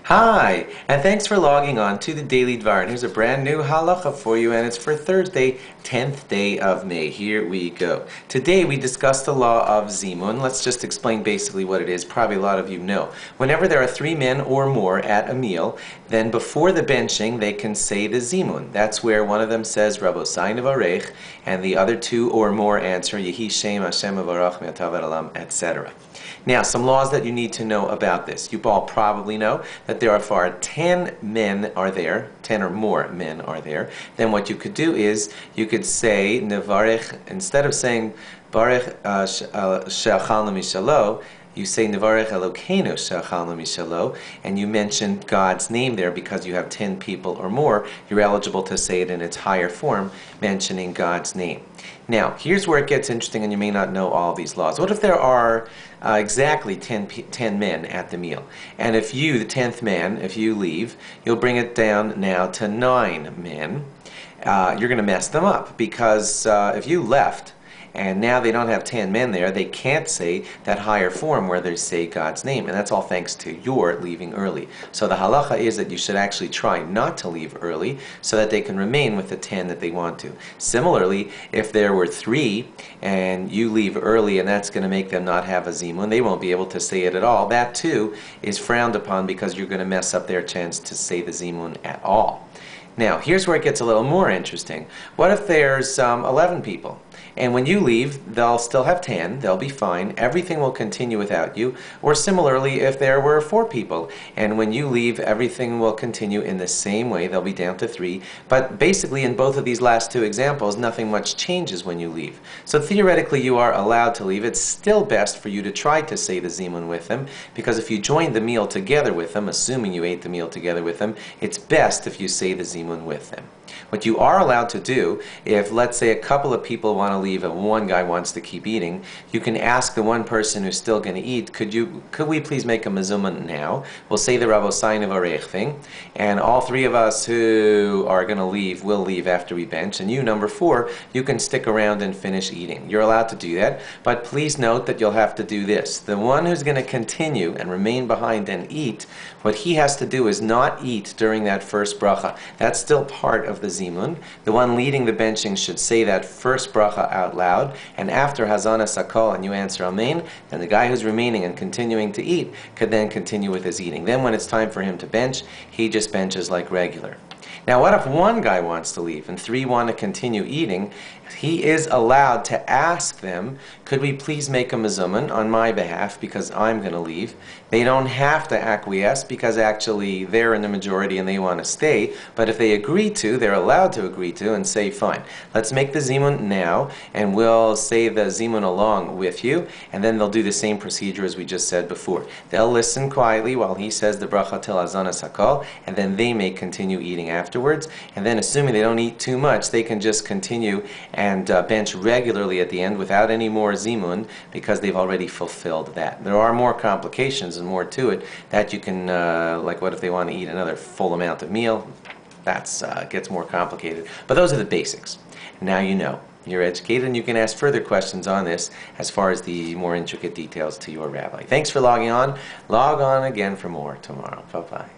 Hi, and thanks for logging on to the Daily Dvar. And here's a brand new halacha for you, and it's for Thursday, 10th day of May. Here we go. Today we discuss the law of zimun. Let's just explain basically what it is. Probably a lot of you know. Whenever there are 3 men or more at a meal, then before the benching they can say the zimun. That's where one of them says Rabosai Nevarech, and the other 2 or more answer Yehi Shem Hashem Avarach Me'atav Elam, etc. Now, some laws that you need to know about this. You all probably know that there are far 10 men are there, 10 or more men are there. Then what you could do is, you could say, Nevarech, instead of saying, Barech She'achalna Mishalo, you say Nevarech Elokeinu She'achalna Mishalo, and you mention God's name there because you have 10 people or more. You're eligible to say it in its higher form, mentioning God's name. Now, here's where it gets interesting, and you may not know all of these laws. What if there are exactly 10 men at the meal? And if you, the 10th man, if you leave, you'll bring it down now to 9 men. You're going to mess them up because if you left, and now they don't have 10 men there, they can't say that higher form where they say God's name. And that's all thanks to your leaving early. So the halacha is that you should actually try not to leave early so that they can remain with the 10 that they want to. Similarly, if there were 3 and you leave early and that's going to make them not have a zimun, they won't be able to say it at all. That too is frowned upon because you're going to mess up their chance to say the zimun at all. Now, here's where it gets a little more interesting. What if there's 11 people? And when you leave, they'll still have 10, they'll be fine, everything will continue without you. Or similarly, if there were 4 people, and when you leave, everything will continue in the same way, they'll be down to 3. But basically, in both of these last 2 examples, nothing much changes when you leave. So theoretically, you are allowed to leave. It's still best for you to try to say the zimun with them, because if you join the meal together with them, assuming you ate the meal together with them, it's best if you say the zimun with them. What you are allowed to do, if let's say a couple of people want to leave and one guy wants to keep eating, you can ask the one person who's still going to eat, could we please make a mezuzah now? We'll say the Rabosai Nevarech thing, and all 3 of us who are going to leave will leave after we bench, and you, number 4, you can stick around and finish eating. You're allowed to do that, but please note that you'll have to do this. The one who's going to continue and remain behind and eat, what he has to do is not eat during that first bracha. That's still part of the zimun. The one leading the benching should say that first bracha out loud, and after Hazana Sakol and you answer Amen, then the guy who's remaining and continuing to eat could then continue with his eating. Then when it's time for him to bench, he just benches like regular. Now what if one guy wants to leave and 3 want to continue eating? He is allowed to ask them, could we please make a mezuzah on my behalf because I'm going to leave. They don't have to acquiesce because actually they're in the majority and they want to stay, but if they agree to, they're allowed to agree to and say, fine, let's make the zimun now and we'll say the zimun along with you, and then they'll do the same procedure as we just said before. They'll listen quietly while he says the bracha till Hazana Sakal, and then they may continue eating afterwards, and then assuming they don't eat too much, they can just continue and bench regularly at the end without any more zimun because they've already fulfilled that. There are more complications and more to it that you can, like what if they want to eat another full amount of meal? That gets more complicated. But those are the basics. Now you know. You're educated and you can ask further questions on this as far as the more intricate details to your rabbi. Thanks for logging on. Log on again for more tomorrow. Bye-bye.